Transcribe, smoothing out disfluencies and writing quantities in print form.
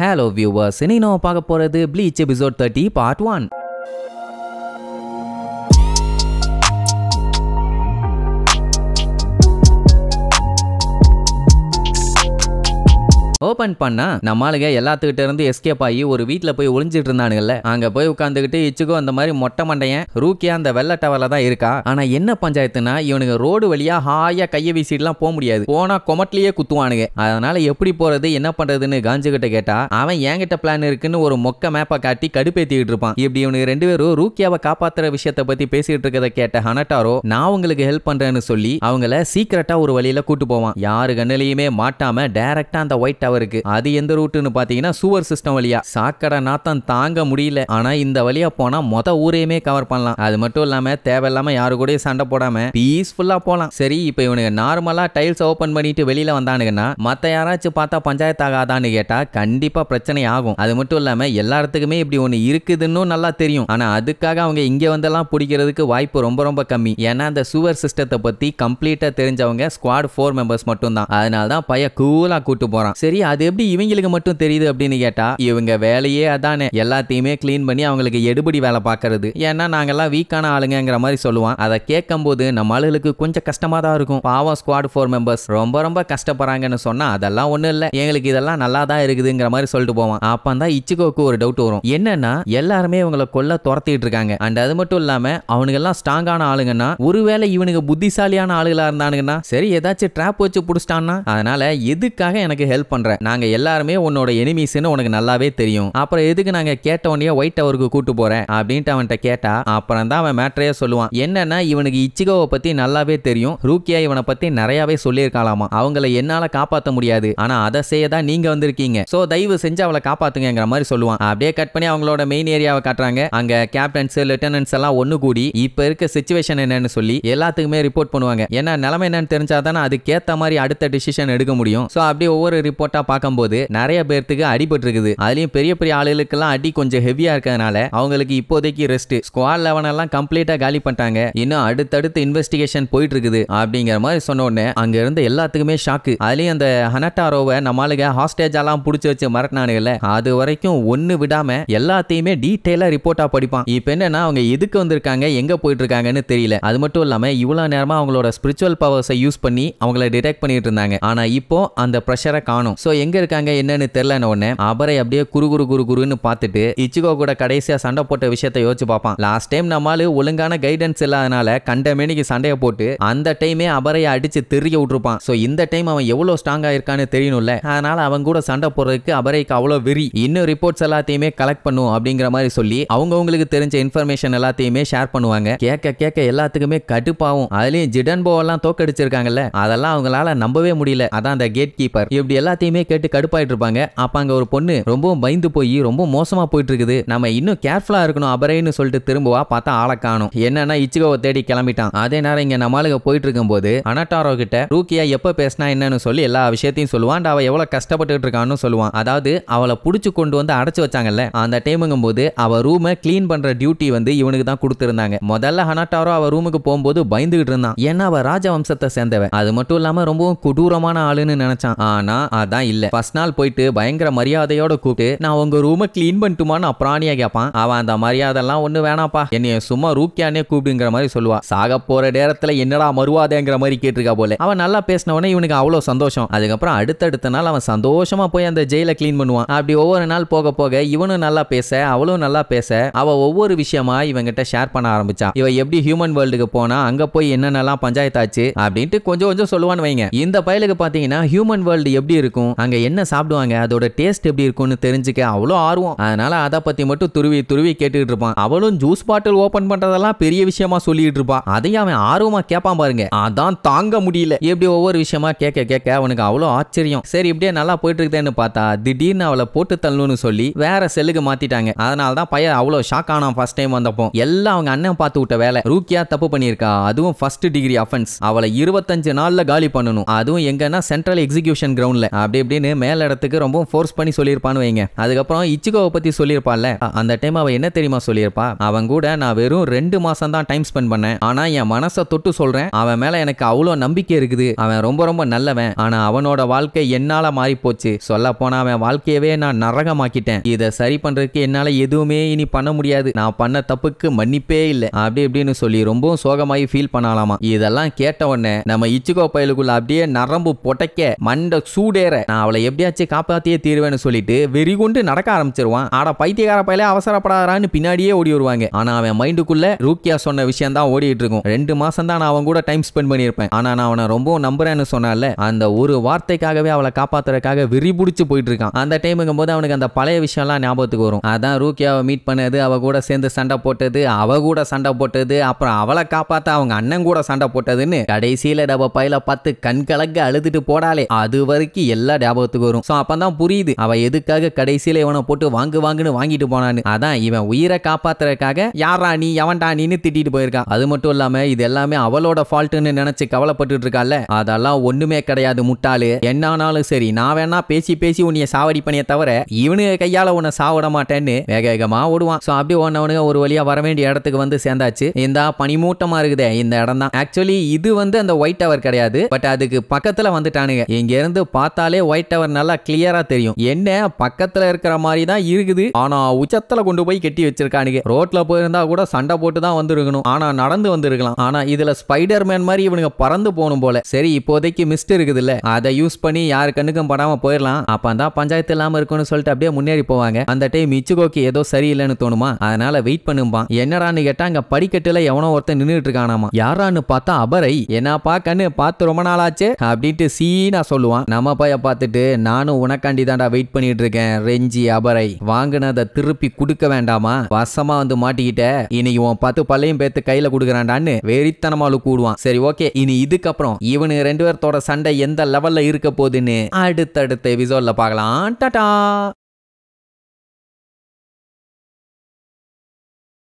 Hello viewers, இன்னைக்கு நம்ம பார்க்க போறது Bleach episode 30 part 1. ஓபன் பண்ணா நம்மளுங்க எல்லாத்துக்கிட்ட இருந்து எஸ்கேப் ஆகி ஒரு வீட்ல போய் ஒளிஞ்சிட்டு இருந்தானுங்கல்ல. அங்க போய் உட்காந்துக்கிட்டு இச்சுக்கோ அந்த மாதிரி மொட்டை மண்டையன் ரூக்கியா அந்த வெள்ளை டவர்ல தான் இருக்கா. ஆனா என்ன பஞ்சாயத்துனா இவனுக்கு ரோடு வழியா ஹாயா கையை வீசிட்டுலாம் போக முடியாது. போனா கொமட்லயே குத்துவானுங்க. அதனால எப்படி போறது என்ன பண்றதுன்னு காஞ்சுகிட்ட கேட்டா அவன் என்கிட்ட பிளான் இருக்குன்னு ஒரு மொக்க மேப்பை காட்டி கடுப்பேத்திக்கிட்டு இருப்பான். இப்படி இவனுக்கு ரெண்டு பேரும் ரூக்கியாவை காப்பாத்துற விஷயத்தை பத்தி பேசிட்டு இருக்கதை கேட்ட ஹனட்டாரோ நான் உங்களுக்கு ஹெல்ப் பண்றேன்னு சொல்லி அவங்கள சீக்கிரட்டா ஒரு வழியில கூட்டு போவான். யாரு கண்ணிலையுமே மாட்டாம டைரக்டா அந்த ஒயிட் டவருக்கு. அது எந்த ரூட்னு பாத்தீங்கன்னா சூவர் சிஸ்டம் வழியா. சாக்கடை நாத்தம் தாங்க முடியல. ஆனா இந்த வழியா போனா மொத்த ஊரையுமே கவர் பண்ணலாம். அது மட்டும் இல்லாம தேவையில்லாம யாரு கூட சண்டை போடாம பீஸ்ஃபுல்லா போலாம். சரி இப்ப இவனுக்கு நார்மலா டைல்ஸ் ஓபன் பண்ணிட்டு வெளியில வந்தானுங்கன்னா மத்த யாராச்சும் பார்த்தா பஞ்சாயத்து ஆகாதான்னு கேட்டா கண்டிப்பா பிரச்சனை ஆகும். அது மட்டும் இல்லாம எல்லாத்துக்குமே இப்படி ஒண்ணு இருக்குதுன்னு நல்லா தெரியும். ஆனா அதுக்காக அவங்க இங்க வந்தெல்லாம் பிடிக்கிறதுக்கு வாய்ப்பு ரொம்ப ரொம்ப கம்மி. ஏன்னா அந்த சூவர் சிஸ்டத்தை பத்தி கம்ப்ளீட்டா தெரிஞ்சவங்க ஸ்குவாட் 4 மெம்பர்ஸ் மட்டும் தான். அதனாலதான் பையன் கூலா கூட்டு போறான். சரி அது எப்படி இவங்களுக்கு மட்டும் தெரியுது அப்படின்னு கேட்டா இவங்க வேலையே அதானே. எல்லாத்தையுமே கிளீன் பண்ணி அவங்களுக்கு எடுபடி வேலை பார்க்கறது. ஏன்னா நாங்கெல்லாம் வீக்கான ஆளுங்கிற மாதிரி சொல்லுவான். அதை கேட்கும் போது நம்ம ஆளுகளுக்கு கொஞ்சம் கஷ்டமா தான் இருக்கும். பாவம் ஸ்குவாட் 4 மெம்பர்ஸ் ரொம்ப ரொம்ப கஷ்டப்படுறாங்கன்னு சொன்னா அதெல்லாம் ஒண்ணும் இல்ல, எங்களுக்கு இதெல்லாம் நல்லா தான் இருக்குதுங்கிற மாதிரி சொல்லிட்டு போவான். அப்பதான் இச்சுகோக்கு ஒரு டவுட் வரும். என்னன்னா எல்லாருமே இவங்களை கொல்ல துரத்திட்டு இருக்காங்க. அண்ட் அது மட்டும் இல்லாம அவனுங்க எல்லாம் ஸ்ட்ராங்கான ஆளுங்கன்னா ஒருவேளை இவனுக்கு புத்திசாலியான ஆளுகளா இருந்தானுங்கன்னா சரி ஏதாச்சும் ட்ராப் வச்சு புடிச்சிட்டான்னா அதனால எதுக்காக எனக்கு ஹெல்ப் பண்ற? நாங்க எல்லாருமே உன்னோட எனிமீஸ்னு உனக்கு நல்லாவே தெரியும். அப்புறம் எதுக்கு நாங்க கேட்ட உடனே ஒயிட் டவருக்கு கூட்டு போறேன் அப்படின்ட்டு அவன்கிட்ட கேட்டா அப்புறம் தான் அவன் மேட்டரையே சொல்லுவான். என்னன்னா இவனுக்கு இச்சிகோவை பத்தி நல்லாவே தெரியும். ரூக்கியா இவனை பத்தி நிறையவே சொல்லியிருக்காளாமா. அவங்கள என்னால காப்பாற்ற முடியாது, ஆனா அதை செய்ய தான் நீங்க வந்திருக்கீங்க. சோ தயவு செஞ்சு அவளை காப்பாத்துங்கிற மாதிரி சொல்லுவான். அப்படியே கட் பண்ணி அவங்களோட மெயின் ஏரியாவை காட்டுறாங்க. அங்க கேப்டன்ஸ் லெப்டினன்ட்ஸ் எல்லாம் ஒன்னு கூடி இப்ப இருக்க சிச்சுவேஷன் என்னன்னு சொல்லி எல்லாத்துக்குமே ரிப்போர்ட் பண்ணுவாங்க. ஏன்னா நிலைமை என்னன்னு தெரிஞ்சாதானே அதுக்கேத்த மாதிரி அடுத்த டிசிஷன் எடுக்க முடியும். சோ அப்படியே ஒவ்வொரு ரிப்போர்ட்டா பார்க்கும்போது நிறைய பேருக்கு அடிபட்டு இருக்குது. அதுலயும் பெரிய பெரிய ஆளுகளுக்கெல்லாம் அடி கொஞ்சம் ஹெவியா இருக்கிறதுனால அவங்களுக்கு இப்போதைக்கு ரெஸ்ட். ஸ்குவாட் 11 எல்லாம் கம்ப்ளீட்டா காலி பண்ணிட்டாங்க. இன்னும் அடுத்தடுத்து இன்வெஸ்டிகேஷன் போயிட்டு இருக்குது அப்படிங்கிற மாதிரி சொன்ன உடனே அங்க இருந்து எல்லாத்துக்குமே ஷாக்கு. அதுலயும் அந்த ஹனட்டாரோவை நம்மளுக்கு ஹாஸ்டேஜ் எல்லாம் புடிச்சு வச்சு மிரட்டினானுங்கல்ல, அது வரைக்கும் ஒண்ணு விடாம எல்லாத்தையுமே டீடைலா ரிப்போர்ட்டா படிப்பான். இப்ப என்னன்னா அவங்க எதுக்கு வந்திருக்காங்க எங்க போயிட்டு இருக்காங்கன்னு தெரியல. அது மட்டும் இல்லாம இவ்வளவு நேரமா அவங்களோட ஸ்பிரிச்சுவல் பவர்ஸை யூஸ் பண்ணி அவங்கள டிடெக்ட் பண்ணிட்டு இருந்தாங்க. ஆனா இப்போ அந்த பிரஷரை காணும். சோ எங்க இருக்காங்க என்னன்னு தெரியலன்னு உடனே அபரை அப்படியே குறுன்னு பார்த்துட்டு இச்சிகோ கூட கடைசியா சண்டை போட்ட விஷயத்தை யோசிச்சு பார்ப்பான். லாஸ்ட் டைம் நம்மால ஒழுங்கான கைடன்ஸ் இல்லாதனால கண்ட மேனிக்கு சண்டையை போட்டு அந்த டைமே அபரையை அடிச்சு தெரிய விட்டுருப்பான். சோ இந்த டைம் அவன் எவ்வளவு ஸ்ட்ராங்கா இருக்கான்னு தெரியணும்ல. அதனால அவன் கூட சண்டை போறதுக்கு அபரைக்கு அவ்வளவு வெறி. இன்னும் ரிப்போர்ட்ஸ் எல்லாத்தையுமே கலெக்ட் பண்ணும் அப்படிங்கிற மாதிரி சொல்லி அவங்களுக்கு தெரிஞ்ச இன்ஃபர்மேஷன் எல்லாத்தையுமே ஷேர் பண்ணுவாங்க. கேட்க எல்லாத்துக்குமே கடுப்பாவும். அதுலயும் ஜிடன்போ எல்லாம் தோக்கடிச்சிருக்காங்கல்ல, அதெல்லாம் அவங்களால நம்பவே முடியல. அதான் அந்த கேட் கீப்பர். இப்படி எல்லாத்தையுமே கேட்டு கடுப்பாயிட்டு இருப்பாங்க. அப்ப அங்க ஒரு பொண்ணு ரொம்பவும் பயந்து போய் ரொம்ப மோசமா போயிட்டு இருக்குது. நம்ம இன்னும் கேர்ஃபுல்லா இருக்கணும் அபரைன்னு சொல்லிட்டு திரும்பவா பார்த்தா ஆளை காணும். என்னன்னா இச்சிகோவை தேடி கிளம்பிட்டான். அதே நேரம் இங்க நம்மளுக்கு போயிட்டு இருக்கும் போது ஹனட்டாரோ கிட்ட ரூக்கியா எப்ப பேசினா என்னன்னு சொல்லி எல்லா விஷயத்தையும் சொல்லுவான். அவ எவ்வளவு கஷ்டப்பட்டு இருக்கான்னு சொல்லுவான். அதாவது அவளை புடிச்சு கொண்டு வந்து அடைச்சு வச்சாங்கல்ல, அந்த டைமுங்கும் போது அவ ரூமை கிளீன் பண்ற டியூட்டி வந்து இவனுக்கு தான் கொடுத்திருந்தாங்க. முதல்ல ஹனட்டாரோ அவ ரூமுக்கு போகும்போது பயந்துகிட்டு இருந்தான். ஏன்னா அவ ராஜவம்சத்தை சேர்ந்தவன். அது மட்டும் இல்லாம ரொம்பவும் கொடூரமான ஆளுன்னு நினைச்சான். ஆனா அதான் இல்ல. ஃபர்ஸ்ட் நாள் போயிட்டு பயங்கர மரியாதையோட கூப்பிட்டு நான் உங்க ரூமை கிளீன் பண்ணிட்டுமான்னு பிராணியா கேட்பான். அவன் அந்த மரியாதைலாம் ஒண்ணு வேணாப்பா, என்னைய சும்மா ரூக்கியானே கூப்பிடுங்கிற மாதிரி சொல்லுவா. சாக போற நேரத்துல என்னடா மறுவாதேங்கிற மாதிரி கேட்டிருக்கா போல. அவன் நல்லா பேசினவனே இவனுக்கு அவ்வளவு சந்தோஷம். அதுக்கப்புறம் அடுத்தடுத்த நாள் அவன் சந்தோஷமா போய் அந்த ஜெயில கிளீன் பண்ணுவான். அப்படி ஒவ்வொரு நாள் போக போக இவனும் நல்லா பேச அவளும் நல்லா பேச அவ ஒவ்வொரு விஷயமா இவங்கிட்ட ஷேர் பண்ண ஆரம்பிச்சா. இவ எப்படி ஹியூமன் வேர்ல்டுக்கு போனா அங்க போய் என்னென்னலாம் பஞ்சாயத்தாச்சு அப்படின்ட்டு கொஞ்சம் கொஞ்சம் சொல்லுவான்னு வைங்க. இந்த பயலுக்கு பாத்தீங்கன்னா ஹியூமன் வேர்ல்டு எப்படி இருக்கும், அங்க என்ன சாப்பிடுவாங்க, அதோட டேஸ்ட் எப்படி இருக்கும்னு தெரிஞ்சுக்க அவ்வளோ ஆர்வம். அதனால அதை பத்தி மட்டும் துருவி கேட்டுக்கிட்டு இருப்பான். அவளும் ஜூஸ் பாட்டில் ஓபன் பண்றதெல்லாம் பெரிய விஷயமா சொல்லிட்டு இருப்பான். அதையும் அவன் ஆர்வமா கேட்பான் பாருங்க. அதான் தாங்க முடியல. எப்படி ஒவ்வொரு விஷயமா கேட்க அவனுக்கு அவ்வளோ ஆச்சரியம். சரி இப்படியே நல்லா போயிட்டு இருக்குதுன்னு பார்த்தா திடீர்னு அவளை போட்டு தள்ளணும்னு சொல்லி வேற செல்லுக்கு மாத்திட்டாங்க. அதனால தான் பையன் அவ்வளோ ஷாக் ஆனான். ஃபர்ஸ்ட் டைம் வந்தப்போ எல்லாம் அவங்க அண்ணன் பார்த்து விட்ட வேலை. ரூக்கியா தப்பு பண்ணியிருக்கா, அதுவும் ஃபர்ஸ்ட் டிகிரி அஃபென்ஸ். அவளை 25 நாள்ல காலி பண்ணணும். அதுவும் எங்கன்னா சென்ட்ரல் எக்ஸிகியூஷன் கிரவுண்ட்ல. அப்படியே அப்படி இப்படின்னு மேல இடத்துக்கு ரொம்ப ஃபோர்ஸ் பண்ணி சொல்லியிருப்பான்னு வைங்க. அதுக்கப்புறம் இச்சிகோவை பத்தி சொல்லியிருப்பான்ல, அந்த டைம் அவ என்ன தெரியுமா சொல்லியிருப்பா, அவன் கூட நான் வெறும் 2 மாசம் தான் டைம் ஸ்பெண்ட் பண்ணேன். ஆனா என் மனசை தொட்டு சொல்றேன், அவன் மேல எனக்கு அவ்வளோ நம்பிக்கை இருக்குது. அவன் ரொம்ப ரொம்ப நல்லவன். ஆனா அவனோட வாழ்க்கை என்னால மாறி போச்சு. சொல்ல போனா அவன் வாழ்க்கையவே நான் நரகமாக்கிட்டேன். இதை சரி பண்றதுக்கு என்னால எதுவுமே இனி பண்ண முடியாது. நான் பண்ண தப்புக்கு மன்னிப்பே இல்லை அப்படி இப்படின்னு சொல்லி ரொம்பவும் சோகமாயி ஃபீல் பண்ணலாமா. இதெல்லாம் கேட்ட உடனே நம்ம இச்சிகோ பயலுக்குள்ள அப்படியே நரம்பு பொட்டைக்க மண்ட சூடேற நான் அவளை எப்படியாச்சும் காப்பாத்தியே தீர்வேன்னு சொல்லிட்டு வெறி கொண்டு நடக்க ஆரம்பிச்சிருவான். ஆட பைத்தியக்கார பையலே அவசரப்படாதான்னு பின்னாடியே ஓடி வருவாங்க. ஆனா அவன் மைண்டுக்குள்ள ரூக்கியா சொன்ன விஷயம் தான் ஓடிட்டு இருக்கும். 2 மாசம் தான் நான் அவன் கூட டைம் ஸ்பெண்ட் பண்ணியிருப்பேன். ஆனா நான் அவனை ரொம்ப நம்புறேன்னு சொன்னால அந்த ஒரு வார்த்தைக்காகவே அவளை காப்பாத்துறதுக்காக வெறி பிடிச்சு போயிட்டு இருக்கான். அந்த டைமுங்கும் போது அவனுக்கு அந்த பழைய விஷயம்லாம் ஞாபகத்துக்கு வரும். அதான் ரூக்கியாவை மீட் பண்ணது, அவ கூட சேர்ந்து சண்டை போட்டது, அவ கூட சண்டை போட்டது, அப்புறம் அவளை காப்பாத்த அவங்க அண்ணன் கூட சண்டை போட்டதுன்னு கடைசியில டப பையில பார்த்து கண் கலங்க அழுதுட்டு போடாலே அது வரைக்கும் எல்லா ஞாபகத்துக்கு வரும். சோ அப்பதான் புரியுது அவ எதுக்காக கடைசியில இவனை போட்டு வாங்குன்னு வாங்கிட்டு போனான்னு. அதான் இவன் உயிரை காப்பாத்துறதுக்காக யாரா நீ எவன்டா நீன்னு திட்டிட்டு போயிருக்கா. அது மட்டும் இல்லாம இது எல்லாமே அவளோட ஃபால்ட்னு நினைச்சு கவலைப்பட்டு இருக்கால, அதெல்லாம் ஒண்ணுமே கிடையாது முட்டாளு. என்னானாலும் சரி நான் வேணா பேசி பேசி உன்னைய சாவடி பண்ணிய தவிர இவனுக்கு கையால உன்னை சாவிட மாட்டேன்னு வேக வேகமா ஓடுவான். சோ அப்படி ஓடனவனுங்க ஒரு வழியா வர வேண்டிய இடத்துக்கு வந்து சேர்ந்தாச்சு. இந்த பனிமூட்டமா இருக்குதே இந்த இடம் தான். ஆக்சுவலி இது வந்து அந்த ஒயிட் டவர் கிடையாது, பட் அதுக்கு பக்கத்துல வந்துட்டானுங்க. இங்க இருந்து பார்த்தாலே ஒயிட் டவர் நல்லா கிளியரா தெரியும். என்ன பக்கத்துல இருக்கிற மாதிரி தான் இருக்குது, ஆனா உச்சத்துல கொண்டு போய் கட்டி வச்சிருக்கானுங்க. ரோட்ல போயிருந்தா கூட சண்டை போட்டு தான் வந்திருக்கணும், ஆனா நடந்து வந்திருக்கலாம். ஆனா இதுல ஸ்பைடர் மேன் மாதிரி இவனுங்க பறந்து போகணும் போல. சரி இப்போதைக்கு மிஸ்ட் இருக்குது இல்ல, அதை யூஸ் பண்ணி யாரு கண்ணுக்கும் படாம போயிடலாம். அப்பதான் பஞ்சாயத்து இல்லாம இருக்கும்னு சொல்லிட்டு அப்படியே முன்னேறி போவாங்க. அந்த டைம் இச்சிகோக்கு ஏதோ சரியில்லைன்னு தோணுமா, அதனால வெயிட் பண்ணுப்பான். என்னடான்னு கேட்டா அங்க படிக்கட்டுல எவனோ ஒருத்தன் நின்றுட்டு இருக்கானாமா. யாரான்னு பார்த்தா அபரை. என்னப்பா கண்ணு பார்த்து ரொம்ப நாள் ஆச்சு அப்படின்ட்டு சீனா சொல்லுவான். நம்ம பைய பார்த்துட்டு நானும் உனக்காண்டி தாண்டா வெயிட் பண்ணிட்டு இருக்கேன் ரெஞ்சி அபரை, வாங்கினதை திருப்பி கொடுக்க வேண்டாமா, வசமா வந்து மாட்டிக்கிட்ட, இன்னைக்கு உன் 10 பல்லையும் பேத்து கையில கொடுக்குறான்டான்னு வெறித்தனமாலு கூடுவான். சரி ஓகே, இனி இதுக்கப்புறம் இவனு 2 பேர்த்தோட சண்டை எந்த லெவல்ல இருக்க போகுதுன்னு அடுத்தடுத்த எபிசோட்ல பார்க்கலாம். டாடா.